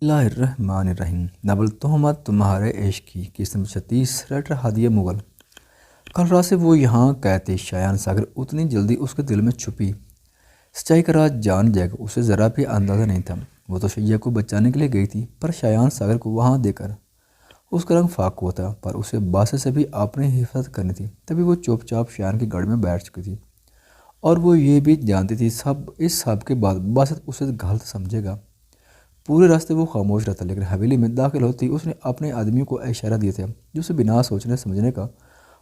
اللہ الرحمن الرحیم نبل تہمت تمہارے عشق کی قسم 36 رائٹر ہادیہ مغل۔ کل رات سے وہ یہاں کہتے شایان ساگر اتنی جلدی اس کے دل میں چھپی سچائی کا راز جان جائے گا اسے ذرا بھی اندازہ نہیں تھا۔ وہ تو شیعہ کو بچانے کے لیے گئی تھی، پر شایان ساگر کو وہاں دے کر اس کا رنگ فاق ہوا تھا، پر اسے باسط سے بھی اپنی حفاظت کرنی تھی۔ تبھی وہ چپ چاپ شایان کی گاڑی میں بیٹھ چکی تھی، اور وہ یہ بھی جانتی تھی اس سب کے بعد باسط اسے غلط سمجھے گا۔ پورے راستے وہ خاموش رہتا، لیکن حویلی میں داخل ہوتی اس نے اپنے آدمیوں کو اشارہ دیے تھے جو اسے بنا سوچنے سمجھنے کا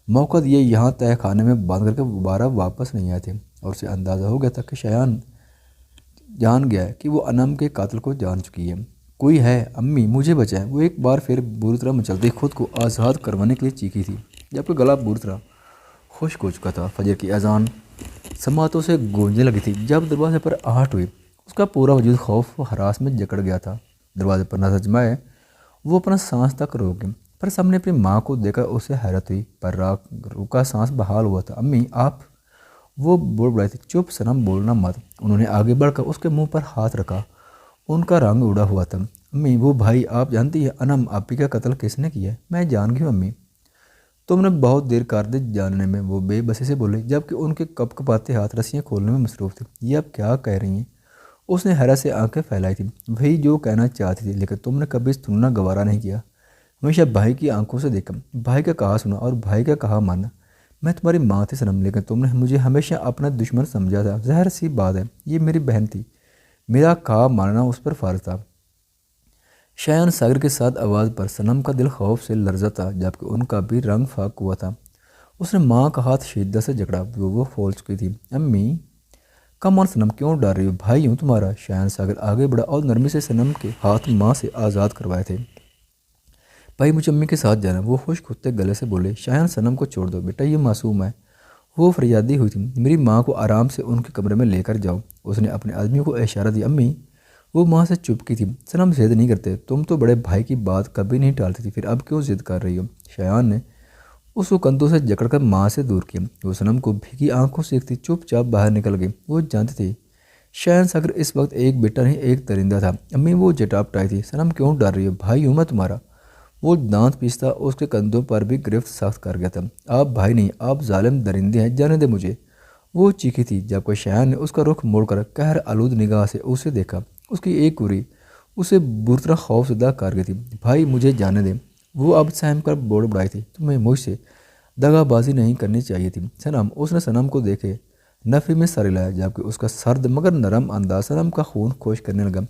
موقع دیے یہاں تہہ خانے میں باندھ کر کے دوبارہ واپس نہیں آئے تھے، اور اسے اندازہ ہو گیا تھا کہ شایان جان گیا ہے کہ وہ انم کے قاتل کو جان چکی ہے۔ کوئی ہے، امی مجھے بچائیں! وہ ایک بار پھر بری طرح مچلتی خود کو آزاد کروانے کے لیے چیخی تھی، جبکہ گلا بری طرح خشک ہو چکا تھا۔ فجر کی اذان سماعتوں سے گونجنے لگی تھی جب دروازے پر آہٹ ہوئی۔ اس کا پورا وجود خوف و ہراس میں جکڑ گیا تھا۔ دروازے پر نظر جمائے وہ اپنا سانس تک روک گئی، پر سامنے اپنی ماں کو دیکھ کر اسے حیرت ہوئی، پر روکا سانس بحال ہوا تھا۔ امی آپ! وہ بول بڑھائی تھی۔ چپ صنم، بولنا مت! انہوں نے آگے بڑھ کر اس کے منہ پر ہاتھ رکھا، ان کا رنگ اڑا ہوا تھا۔ امی وہ بھائی آپ جانتی ہیں انم آپی کا قتل کس نے کیا ہے؟ میں جان گئی ہوں امی، تم نے بہت دیر کر دی جاننے میں، وہ بے بسی سے بولے جبکہ ان کے کپ کپاتے ہاتھ رسیاں کھولنے میں مصروف تھے۔ یہ آپ کیا کہہ رہی ہیں؟ اس نے حیرت سے آنکھیں پھیلائی تھیں۔ وہی جو کہنا چاہتی تھی، لیکن تم نے کبھی سننا گوارا نہیں کیا، ہمیشہ بھائی کی آنکھوں سے دیکھا، بھائی کا کہا سنا اور بھائی کا کہا مانا۔ میں تمہاری ماں تھی صنم، لیکن تم نے مجھے ہمیشہ اپنا دشمن سمجھا تھا۔ ظاہر سی بات ہے یہ میری بہن تھی، میرا کہا ماننا اس پر فرض تھا۔ شایان ساگر کے ساتھ آواز پر صنم کا دل خوف سے لرزا تھا، جبکہ ان کا بھی رنگ فاق ہوا تھا۔ اس نے ماں کا ہاتھ شدت سے جکڑا، وہ پھول چکی تھی۔ امی کم آن صنم، کیوں ڈر رہی ہو؟ بھائی ہوں تمہارا۔ شایان ساگر آگے بڑھا اور نرمی سے صنم کے ہاتھ ماں سے آزاد کروائے تھے۔ بھائی مجھے امی کے ساتھ جانا، وہ خشک ہوتے گلے سے بولے۔ شایان صنم کو چھوڑ دو بیٹا، یہ معصوم ہے، وہ فریادی ہوئی تھی۔ میری ماں کو آرام سے ان کے کمرے میں لے کر جاؤ، اس نے اپنے آدمیوں کو اشارہ دیا۔ امی وہ ماں سے چپکی تھی۔ صنم ضد نہیں کرتے، تم تو بڑے بھائی کی بات کبھی نہیں ٹالتی تھی، پھر اب کیوں ضد کر رہی ہو؟ شایان نے اس کو کندھوں سے جکڑ کر ماں سے دور کیا۔ وہ صنم کو بھیگی آنکھوں سے دیکھتی چپ چاپ باہر نکل گئی۔ وہ جانتی تھی شایان ساگر اس وقت ایک بیٹا نہیں ایک درندہ تھا۔ امی وہ جٹاپٹائی تھی۔ صنم کیوں ڈر رہی ہو؟ بھائی ہوں میں تمہارا۔ وہ دانت پیستا اس کے کندھوں پر بھی گرفت سخت کر گیا تھا۔ آپ بھائی نہیں، آپ ظالم درندے ہیں، جانے دے مجھے، وہ چیخی تھی، جبکہ شایان نے اس کا رخ موڑ کر قہر آلود نگاہ سے اسے دیکھا۔ اس کی ایک گوری اسے بری طرح خوف زدہ کر گئی تھی۔ بھائی مجھے جانے دیں، وہ اب سہم کر بول بڑھائی تھی۔ تمہیں مجھ سے دغا بازی نہیں کرنی چاہیے تھی صنم۔ اس نے صنم کو دیکھے نفی میں سر ہلایا، جبکہ اس کا سرد مگر نرم انداز صنم کا خون خشک کرنے لگا۔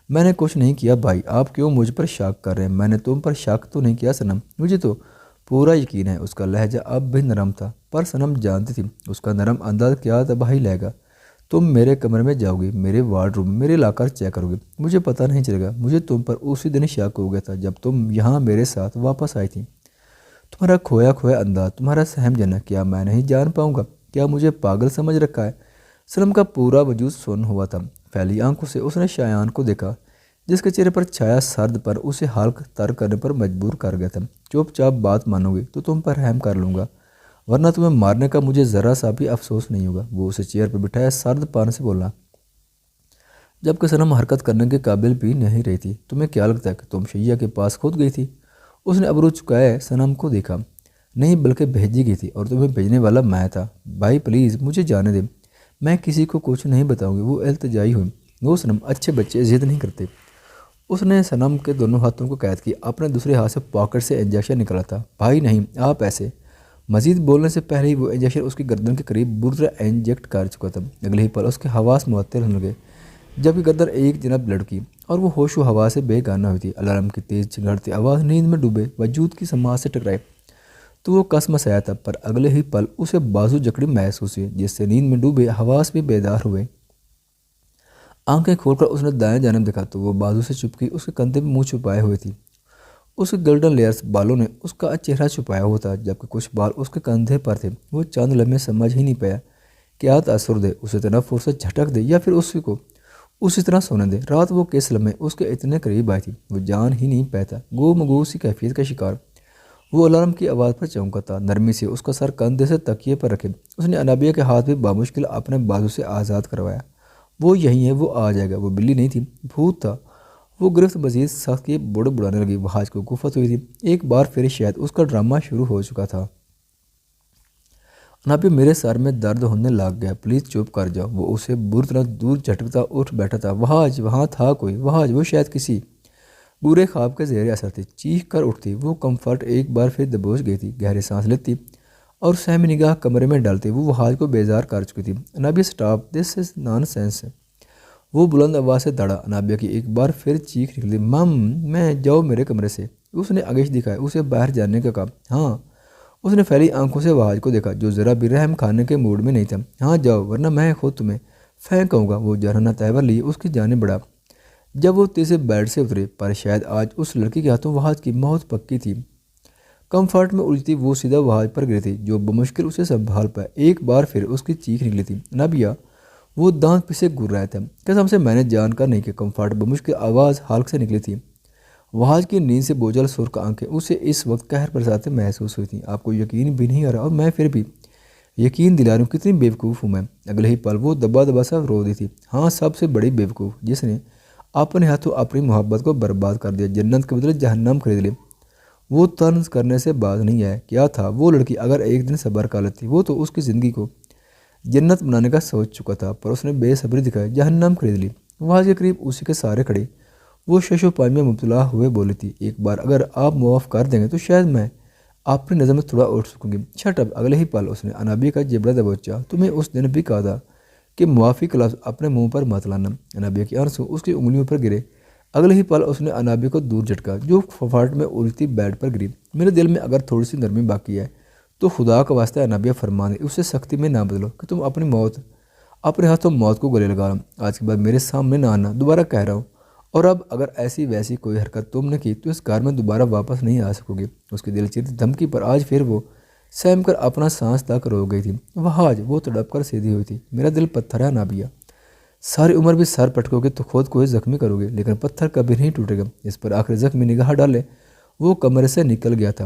میں نے کچھ نہیں کیا بھائی، آپ کیوں مجھ پر شک کر رہے ہیں؟ میں نے تم پر شک تو نہیں کیا صنم، مجھے تو پورا یقین ہے۔ اس کا لہجہ اب بھی نرم تھا، پر صنم جانتی تھی اس کا نرم انداز کیا تباہی لائے گا۔ تم میرے کمرے میں جاؤ گی، میرے وارڈ روم، میرے لاکر چیک کرو گی، مجھے پتہ نہیں چلے گا۔ مجھے تم پر اسی دن شک ہو گیا تھا جب تم یہاں میرے ساتھ واپس آئی تھی۔ تمہارا کھویا کھویا انداز، تمہارا سہم جانا، کیا میں نہیں جان پاؤں گا؟ کیا مجھے پاگل سمجھ رکھا ہے؟ صنم کا پورا وجود سن ہوا تھا۔ پھیلی آنکھوں سے اس نے شایان کو دیکھا، جس کے چہرے پر چھایا سرد پر اسے حلق تر کرنے پر مجبور کر گیا تھا۔ چپ چاپ بات مانو گی تو تم پر رحم کر لوں گا، ورنہ تمہیں مارنے کا مجھے ذرا سا بھی افسوس نہیں ہوگا۔ وہ اسے چیئر پر بٹھایا سرد پان سے بولا، جبکہ صنم حرکت کرنے کے قابل بھی نہیں رہی تھی۔ تمہیں کیا لگتا ہے کہ تم شیعہ کے پاس خود گئی تھی؟ اس نے ابرو چکائے صنم کو دیکھا۔ نہیں بلکہ بھیجی گئی تھی، اور تمہیں بھیجنے والا میں تھا۔ بھائی پلیز مجھے جانے دیں، میں کسی کو کچھ نہیں بتاؤں گی، وہ التجائی ہوئی۔ وہ صنم اچھے بچے ضد نہیں کرتے۔ اس نے صنم کے دونوں ہاتھوں کو قید کیا، اپنے دوسرے ہاتھ سے پاکٹ سے انجیکشن نکالا تھا۔ بھائی نہیں، آپ ایسے۔ مزید بولنے سے پہلے ہی وہ انجیکشن اس کی گردن کے قریب بری طرح انجیکٹ کر چکا تھا۔ اگلے ہی پل اس کے حواس معطل ہونے لگے، جبکہ گردن ایک جانب لڑکی اور وہ ہوش و حواس سے بے گانہ ہوئی تھی۔ الارم کی تیز چنگھڑتی آواز نیند میں ڈوبے وجود کی سماعت سے ٹکرائی تو وہ کس مسایا تھا، پر اگلے ہی پل اسے بازو جکڑی محسوس ہوئی، جس سے نیند میں ڈوبے حواس بھی بیدار ہوئے۔ آنکھیں کھول کر اس نے دائیں جانب دیکھا تو وہ بازو سے چپکی اس کے کندھے میں منہ چھپائے ہوئے تھی۔ اس کے گولڈن لیئرز بالوں نے اس کا چہرہ چھپایا ہوا تھا، جبکہ کچھ بال اس کے کندھے پر تھے۔ وہ چند لمحے سمجھ ہی نہیں پایا کیا تاثر دے، اسے تنفر سے جھٹک دے یا پھر اسی کو اسی طرح سونے دے۔ رات وہ کس لمحے اس کے اتنے قریب آئی تھی، وہ جان ہی نہیں پاتا، گو مگو سی کیفیت کا شکار۔ وہ الارم کی آواز پر چونکا تھا۔ نرمی سے اس کا سر کندھے سے تکیے پر رکھے اس نے انابیہ کے ہاتھ بھی بامشکل اپنے بازو سے آزاد کروایا۔ وہ یہی ہے، وہ آ جائے گا۔ وہ بلی نہیں تھی، بھوت تھا۔ وہ گرفت مزید سخت کی بڑھانے لگی۔ وحاج کو گفت ہوئی تھی، ایک بار پھر شاید اس کا ڈرامہ شروع ہو چکا تھا۔ انابیہ میرے سر میں درد ہونے لگ گیا، پلیز چپ کر جاؤ۔ وہ اسے بری طرح دور جھٹکتا اٹھ بیٹھا تھا۔ وحاج وہاں تھا کوئی، وحاج وہ شاید کسی برے خواب کے زیر اثر تھی۔ چیخ کر اٹھتی، وہ کمفرٹ ایک بار پھر دبوچ گئی تھی۔ گہری سانس لیتی اور سہمی نگاہ کمرے میں ڈالتی، وہ وحاج کو بیزار کر چکی تھی۔ انابیہ اسٹاپ، دس از نان سینس۔ وہ بلند آواز سے دڑا۔ انابیہ کی ایک بار پھر چیخ نکلی، مم میں، جاؤ میرے کمرے سے۔ اس نے آگش دکھایا، اسے باہر جانے کا کہا۔ ہاں۔ اس نے پھیلی آنکھوں سے وحاج کو دیکھا جو ذرا بھی رحم کھانے کے موڈ میں نہیں تھا۔ ہاں جاؤ، ورنہ میں خود تمہیں پھینکوں گا۔ وہ جرحانہ تہور لیے اس کی جانب بڑھا جب وہ تیزی سے بیڈ سے اترے، پر شاید آج اس لڑکی کے ہاتھوں وحاج کی موت پکی تھی۔ کمفرٹ میں الجھتی وہ سیدھا وحاج پر گری تھی جو بمشکل اسے سنبھال پایا۔ ایک بار پھر اس کی چیخ نکلی تھی، انابیہ۔ وہ دانت پسے گر رہا تھا۔ قسم سے میں نے جان کر نہیں کہ کمفرٹ بمشکل آواز حلق سے نکلی تھی۔ وحاج کی نیند سے بوجھل سرخ آنکھیں اسے اس وقت قہر برساتے محسوس ہوئی تھیں۔ آپ کو یقین بھی نہیں آ رہا اور میں پھر بھی یقین دلا رہی ہوں، کتنی بیوقوف ہوں میں۔ اگلے ہی پل وہ دبا دبا سا رو دی تھی۔ ہاں، سب سے بڑی بیوقوف، جس نے اپنے ہاتھوں اپنی محبت کو برباد کر دیا، جنت کے بدلے جہنم خرید لی۔ وہ طنز کرنے سے باز نہیں آیا۔ کیا تھا وہ لڑکی اگر ایک دن صبر کر لیتی، وہ تو اس کی زندگی کو جنت بنانے کا سوچ چکا تھا، پر اس نے بے صبری دکھائی، جہنم خرید لی۔ وحاج کے قریب اسی کے سارے کھڑے وہ شش و پنج میں مبتلا ہوئے بولی تھی، ایک بار اگر آپ معاف کر دیں گے تو شاید میں اپنی نظر میں تھوڑا اٹھ سکوں گی۔ چھٹ اب۔ اگلے ہی پل اس نے انابیہ کا جبڑا دبوچا، تمہیں اس دن بھی کہا تھا کہ معافی کا لفظ اپنے منہ پر مت لانا۔ انابیہ کے آنسو اس کی انگلیوں پر گرے۔ اگلے ہی پل اس نے انابیہ کو دور جھٹکا جو ففاٹ میں الجھتی بیڈ پر گری۔ میرے دل میں اگر تھوڑی سی نرمی باقی ہے تو خدا کا واسطہ انابیہ فرما دے، اسے سختی میں نہ بدلو کہ تم اپنے ہاتھوں موت کو گلے لگا رہا۔ آج کے بعد میرے سامنے نہ آنا، دوبارہ کہہ رہا ہوں، اور اب اگر ایسی ویسی کوئی حرکت تم نے کی تو اس گھر میں دوبارہ واپس نہیں آ سکو گی۔ اس کی دل چیرتی دھمکی پر آج پھر وہ سہم کر اپنا سانس تک رو گئی تھی۔ وحاج، وہ تڑپ کر سیدھی ہوئی تھی، میرا دل پتھر ہے انابیہ، ساری عمر بھی سر پٹکو گے تو خود کو ہی زخمی کرو گے، لیکن پتھر کبھی نہیں ٹوٹے گا۔ اس پر آخری زخمی نگاہ ڈالے وہ کمرے سے نکل گیا تھا۔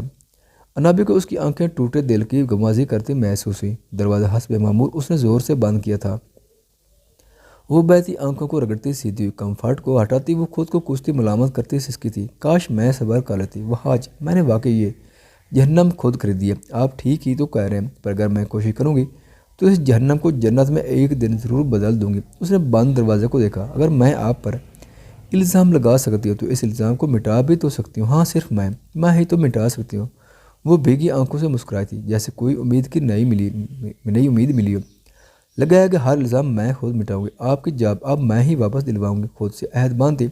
انابیہ کو اس کی آنکھیں ٹوٹے دل کی گمازی کرتی محسوس ہوئی۔ دروازہ حسب معمول اس نے زور سے بند کیا تھا۔ وہ بہتی آنکھوں کو رگڑتی سیدھی ہوئی، کمفرٹ کو ہٹاتی وہ خود کو کچھ ملامت کرتی سسکی تھی، کاش میں صبر کر لیتی۔ وحاج، میں نے واقعی یہ جہنم خود خریدی ہے، آپ ٹھیک ہی تو کہہ رہے ہیں، پر اگر میں کوشش کروں گی تو اس جہنم کو جنت میں ایک دن ضرور بدل دوں گی۔ اس نے بند دروازے کو دیکھا، اگر میں آپ پر الزام لگا سکتی ہوں تو اس الزام کو مٹا بھی تو سکتی ہوں۔ ہاں، صرف میں ہی تو مٹا سکتی ہوں۔ وہ بھیگی آنکھوں سے مسکرائی تھی جیسے کوئی امید کی نئی امید ملی ہو۔ لگایا کہ ہر الزام میں خود مٹاؤں گی، آپ کی جاب اب میں ہی واپس دلواؤں گی۔ خود سے عہد باندھتی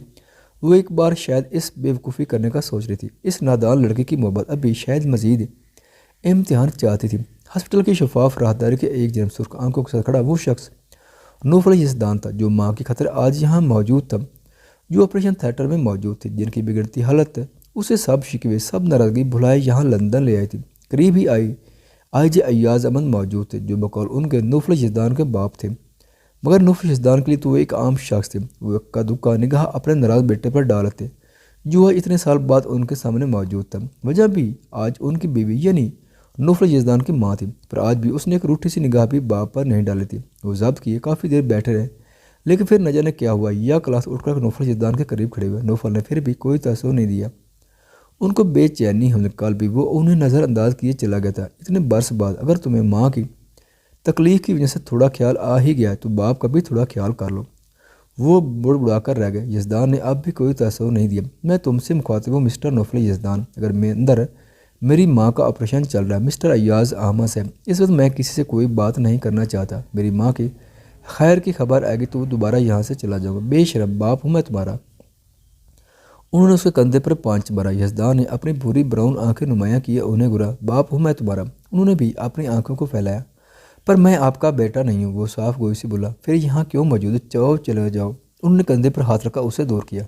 وہ ایک بار شاید اس بیوقوفی کرنے کا سوچ رہی تھی۔ اس نادان لڑکی کی محبت ابھی شاید مزید امتحان چاہتی تھی۔ ہسپتال کی شفاف راہداری کے ایک جانب سرخ آنکھوں کے ساتھ کھڑا وہ شخص نوفل یزدان تھا جو ماں کی خاطر آج یہاں موجود تھا، جو آپریشن تھیٹر میں موجود تھی، جن کی بگڑتی حالت اسے سب شکوے سب ناراضگی بھلائے یہاں لندن لے آئی تھی۔ قریب ہی آئی جے ایاز احمد موجود تھے جو بقول ان کے نوفل یزدان کے باپ تھے، مگر نوفل یزدان کے لیے تو وہ ایک عام شخص تھے۔ وہ اکا دکا نگاہ اپنے ناراض بیٹے پر ڈالتے جو آج اتنے سال بعد ان کے سامنے موجود تھا۔ وجہ بھی آج ان کی بیوی یعنی نوفل یزدان کی ماں تھی، پر آج بھی اس نے ایک روٹھی سی نگاہ بھی باپ پر نہیں ڈالی تھی۔ وہ ضبط کیے کافی دیر بیٹھے رہے، لیکن پھر نہ جانے کیا ہوا، یا کلاس اٹھ کر نوفل یزدان کے قریب کھڑے ہوئے۔ نوفل نے پھر بھی کوئی تاثر نہیں دیا، ان کو بے چینی ہونے کل بھی وہ انہیں نظر انداز کیے چلا گیا تھا۔ اتنے برس بعد اگر تمہیں ماں کی تکلیف کی وجہ سے تھوڑا خیال آ ہی گیا ہے تو باپ کا بھی تھوڑا خیال کر لو۔ وہ بڑا کر رہ گئے۔ یزدان نے اب بھی کوئی تاثر نہیں دیا۔ میں تم سے مخاطب ہوں مسٹر نوفل یزدان، اگر میں اندر میری ماں کا آپریشن چل رہا ہے مسٹر ایاز احمد صاحب، اس وقت میں کسی سے کوئی بات نہیں کرنا چاہتا۔ میری ماں کی خیر کی خبر آئے گی تو دوبارہ یہاں سے چلا جاؤں گا۔ بے شرم باپ ہوں میں تمہارا۔ انہوں نے اس کے کندھے پر پانچ مارا۔ یزدان نے اپنی بھوری براؤن آنکھیں نمایاں کیے انہیں گرا، باپ ہوں میں تمہارا۔ انہوں نے بھی اپنی آنکھوں کو پھیلایا، پر میں آپ کا بیٹا نہیں ہوں، وہ صاف گوئی سے بولا۔ پھر یہاں کیوں موجود ہے؟ چاؤ چلے جاؤ۔ انہوں نے کندھے پر ہاتھ رکھا، اسے دور کیا۔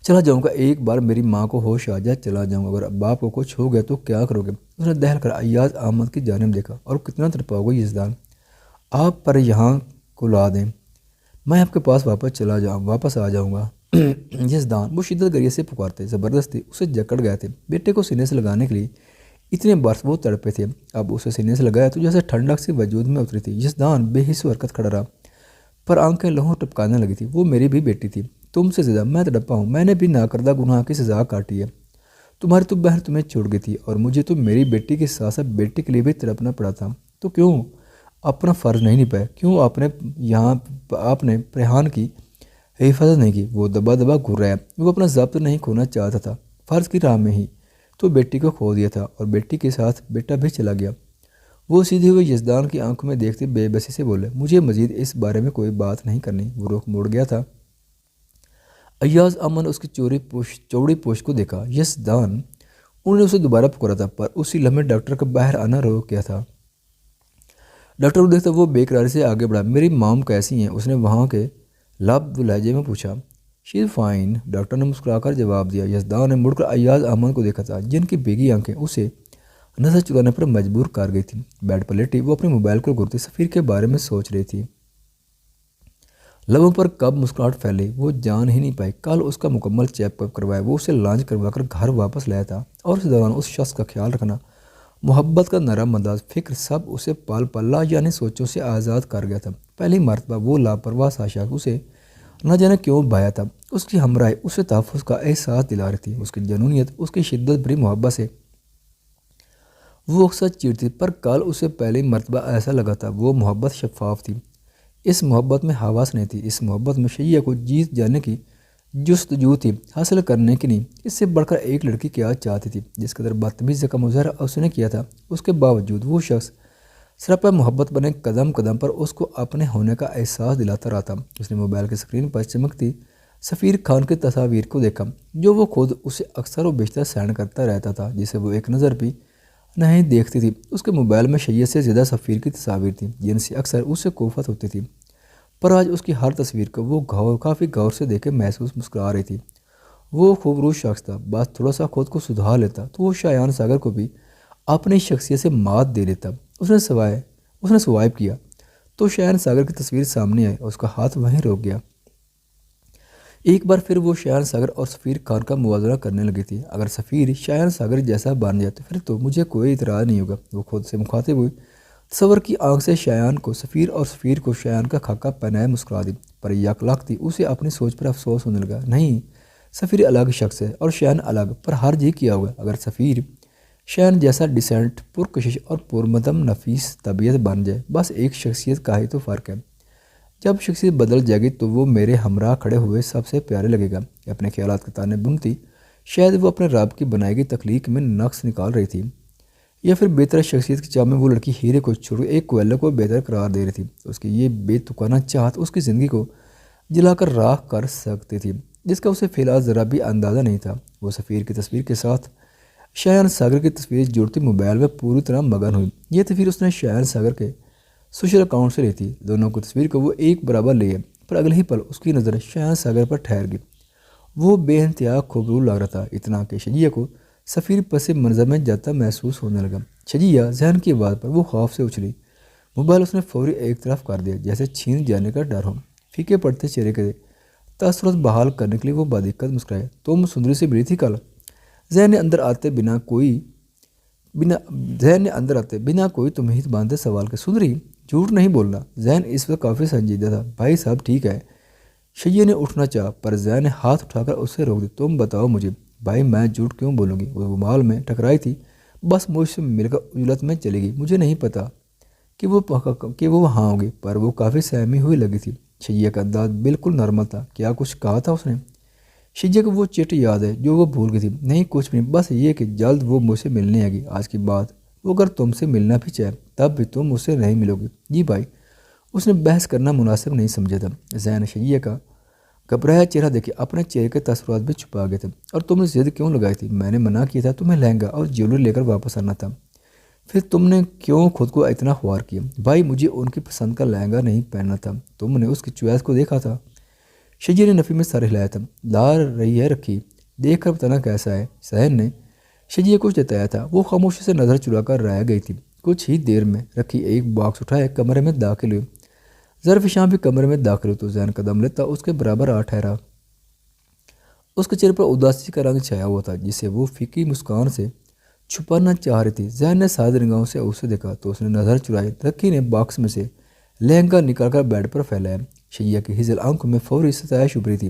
چلا جاؤں گا، ایک بار میری ماں کو ہوش آ جائے چلا جاؤں گا، اگر باپ کو کچھ ہو گیا تو کیا کرو گے؟ اس نے دہل کر ایاز احمد کی جانب دیکھا، اور کتنا تڑپاؤ گے یزدان، آپ پر یہاں کو لا دیں، میں آپ کے پاس واپس آ جاؤں گا۔ یزدان، وہ شدت گریے سے پکارتے زبردستی اسے جکڑ گئے تھے۔ بیٹے کو سینے سے لگانے کے لیے اتنے برس وہ تڑپے تھے، اب اسے سینے سے لگایا تو جیسے ٹھنڈک سے وجود میں اتری تھی۔ یزدان بے حس حرکت کھڑا رہا، پر آنکھیں لہو ٹپکانے لگی تھی۔ وہ میری بھی بیٹی تھی، تم سے زیادہ میں تڑپا ہوں، میں نے بھی ناکردہ گناہ کی سزا کاٹی ہے۔ تمہاری تو بہن تمہیں چھوڑ گئی تھی اور مجھے تو میری بیٹی کے ساتھ ساتھ بیٹی کے لیے بھی تڑپنا پڑا تھا، تو کیوں اپنا فرض نہیں نبھایا؟ کیوں آپ نے ریحان کی حفاظت نہیں کی؟ وہ دبا دبا گھر رہا ہے، وہ اپنا ضبط نہیں کھونا چاہتا تھا، فرض کی راہ میں ہی تو بیٹی کو کھو دیا تھا اور بیٹی کے ساتھ بیٹا بھی چلا گیا۔ وہ سیدھے ہوئے یزدان کی آنکھوں میں دیکھتے بے بسی سے بولے، مجھے مزید اس بارے میں کوئی بات نہیں کرنی۔ وہ رخ موڑ گیا تھا۔ ایاز امن نے اس کی چوڑی پوش کو دیکھا۔ یزدان، انہوں نے اسے دوبارہ پکارا تھا، پر اسی لمحے ڈاکٹر کا باہر آنا روک گیا تھا۔ ڈاکٹر کو دیکھتا وہ بے قراری سے آگے بڑھا۔ میری مام کیسی ہیں؟ اس نے وہاں کے لب لہجے میں پوچھا۔ شی از فائن، ڈاکٹر نے مسکرا کر جواب دیا۔ یزدان نے مڑ کر ایاز احمد کو دیکھا تھا، جن کی بھیگی آنکھیں اسے نظر چرانے پر مجبور کر گئی تھی۔ بیڈ پر لیٹی وہ اپنے موبائل کو گھرتی سفیر کے بارے میں سوچ رہی تھی۔ لبوں پر کب مسکراہٹ پھیلی وہ جان ہی نہیں پائی۔ کل اس کا مکمل چیک اپ کروایا، وہ اسے لانچ کروا کر گھر واپس لایا تھا، اور اس دوران اس شخص کا خیال رکھنا، محبت کا نرم انداز، فکر، سب اسے پال پلا یعنی سوچوں سے آزاد کر گیا تھا۔ پہلی مرتبہ وہ لاپرواہ ساشا اسے نہ جانے کیوں بھایا تھا۔ اس کی ہمراہی اسے تحفظ کا احساس دلا رہی تھی۔ اس کی جنونیت، اس کی شدت بھری محبت سے وہ اکثر چیڑتی، پر کل اسے پہلی مرتبہ ایسا لگا تھا وہ محبت شفاف تھی۔ اس محبت میں حواس نہیں تھی، اس محبت میں شیعہ کو جیت جانے کی جستجو تھی، حاصل کرنے کی نہیں۔ اس سے بڑھ کر ایک لڑکی کیا چاہتی تھی؟ جس قدر بدتمیزی کا مظاہرہ اس نے کیا تھا، اس کے باوجود وہ شخص سراپا محبت بنے قدم قدم پر اس کو اپنے ہونے کا احساس دلاتا رہا تھا۔ اس نے موبائل کی اسکرین پر چمکتی سفیر خان کی تصاویر کو دیکھا، جو وہ خود اسے اکثر و بیشتر سینڈ کرتا رہتا تھا، جسے وہ ایک نظر بھی نہیں دیکھتی تھی۔ اس کے موبائل میں شیعہ سے زیادہ سفیر کی تصاویر تھیں، جن سے اکثر اسے کوفت ہوتی تھی، پر آج اس کی ہر تصویر کو وہ کافی غور سے دیکھ کے محسوس مسکرا رہی تھی۔ وہ خوبروز شخص تھا، بس تھوڑا سا خود کو سدھار لیتا تو وہ شایان ساگر کو بھی اپنی شخصیت سے مات دے لیتا۔ اس نے سوائپ کیا تو شایان ساگر کی تصویر سامنے آئی اور اس کا ہاتھ وہیں روک گیا۔ ایک بار پھر وہ شایان ساگر اور سفیر خان کا موازنہ کرنے لگی تھی۔ اگر سفیر شایان ساگر جیسا بن جائے تو پھر تو مجھے کوئی اعتراض نہیں ہوگا۔ وہ خود سے مخاطب ہوئی، تصور کی آنکھ سے شایان کو سفیر اور سفیر کو شایان کا خاکہ پہنائے مسکرا دی، پر یکلختی اسے اپنی سوچ پر افسوس ہونے لگا۔ نہیں، سفیر الگ شخص ہے اور شایان الگ، پر حرج یہ کیا ہوگا اگر سفیر شایان جیسا ڈیسنٹ، پرکشش اور پرمدم نفیس طبیعت بن جائے؟ بس ایک شخصیت کا ہی تو فرق ہے۔ جب شخصیت بدل جائے گی تو وہ میرے ہمراہ کھڑے ہوئے سب سے پیارے لگے گا۔ اپنے خیالات کے تانے بنتی، شاید وہ اپنے رب کی بنائی گئی تخلیق میں نقص نکال رہی تھی، یا پھر بہتر شخصیت کی چاہ میں وہ لڑکی ہیرے کو چھوڑ ایک کوئلہ کو بہتر قرار دے رہی تھی۔ اس کی یہ بے تکانہ چاہت اس کی زندگی کو جلا کر راکھ کر سکتی تھی، جس کا اسے فی الحال ذرا بھی اندازہ نہیں تھا۔ وہ سفیر کی تصویر کے ساتھ شایان ساگر کی تصویر جوڑتی موبائل میں پوری طرح مگن ہوئی۔ یہ تصویر اس نے شایان ساگر کے سوشل اکاؤنٹ سے لی تھی۔ دونوں کی تصویر کو وہ ایک برابر لیے، پر اگلے ہی پل اس کی نظر شایان ساگر پر ٹھہر گئی۔ وہ بے انتہا خوبصورت لگ رہا تھا، اتنا کہ شجیہ کو سفیر پس منظر میں جاتا محسوس ہونے لگا۔ شجیہ ذہن کی آواز پر وہ خوف سے اچھلی۔ موبائل اس نے فوری ایک طرف کر دیا، جیسے چھین جانے کا ڈر ہو۔ پھیکے پڑتے چہرے کے تاثرات بحال کرنے کے لیے وہ بادقت مسکرائے۔ تم سندری سے ملی تھی کل؟ ذہن نے اندر آتے بنا کوئی تمہید باندھے سوال کے۔ سندری؟ جھوٹ نہیں بولنا۔ ذہن اس وقت کافی سنجیدہ تھا۔ بھائی صاحب ٹھیک ہے۔ شیعہ نے اٹھنا چاہا، پر ذہن نے ہاتھ اٹھا کر اسے روک دی۔ تم بتاؤ مجھے۔ بھائی میں جھوٹ کیوں بولوں گی؟ وہ رومال میں ٹکرائی تھی، بس مجھ سے مل کر اجلت میں چلی گئی۔ مجھے نہیں پتا کہ وہ وہاں ہوگی، پر وہ کافی سہمی ہوئی لگی تھی۔ شیعہ کا انداز بالکل نارمل تھا۔ کیا کچھ کہا تھا اس نے؟ شیعہ کو وہ چٹ یاد ہے جو وہ بھول گئی تھی۔ نہیں کچھ نہیں، بس یہ کہ جلد وہ مجھ سے ملنے آئے گی۔ آج کی بات وہ اگر تم سے ملنا بھی چاہے تب بھی تم مجھ سے نہیں ملو گی۔ جی بھائی، اس نے بحث کرنا مناسب نہیں سمجھا تھا۔ ذہن شیعہ کا گھبرایا چہرہ دیکھے اپنے چہرے کے تاثرات بھی چھپا گئے تھے۔ اور تم نے ضد کیوں لگائی تھی؟ میں نے منع کیا تھا تمہیں لہنگا اور جیولری لے کر واپس آنا تھا۔ پھر تم نے کیوں خود کو اتنا خوار کیا؟ بھائی مجھے ان کی پسند کا لہنگا نہیں پہننا تھا، تم نے اس کی چوائس کو دیکھا تھا۔ شیعہ نے نفی میں سر ہلایا تھا۔ لا رہی ہے رکھی، دیکھ کر بتانا کیسا ہے۔ ذہن نے شیعہ کو جتایا تھا۔ وہ خاموشی سے نظر چرا کر رہ گئی تھی۔ کچھ ہی دیر میں رکھی ایک باکس اٹھائے کمرے میں داخل ہوئی۔ ظرف شام بھی کمرے میں داخل ہوئی تو ذہن قدم لیتا اس کے برابر آ ٹھہرا۔ اس کے چہرے پر اداسی کا رنگ چھایا ہوا تھا، جسے وہ فیکی مسکان سے چھپانا چاہ رہی تھی۔ ذہن نے سادہ نگاہوں سے اسے دیکھا تو اس نے نظر چرائی۔ رکھی نے باکس میں سے لہنگا نکال کر بیڈ پر پھیلایا۔ شیعہ کی ہزل آنکھوں میں فوری ستائش ابھری تھی۔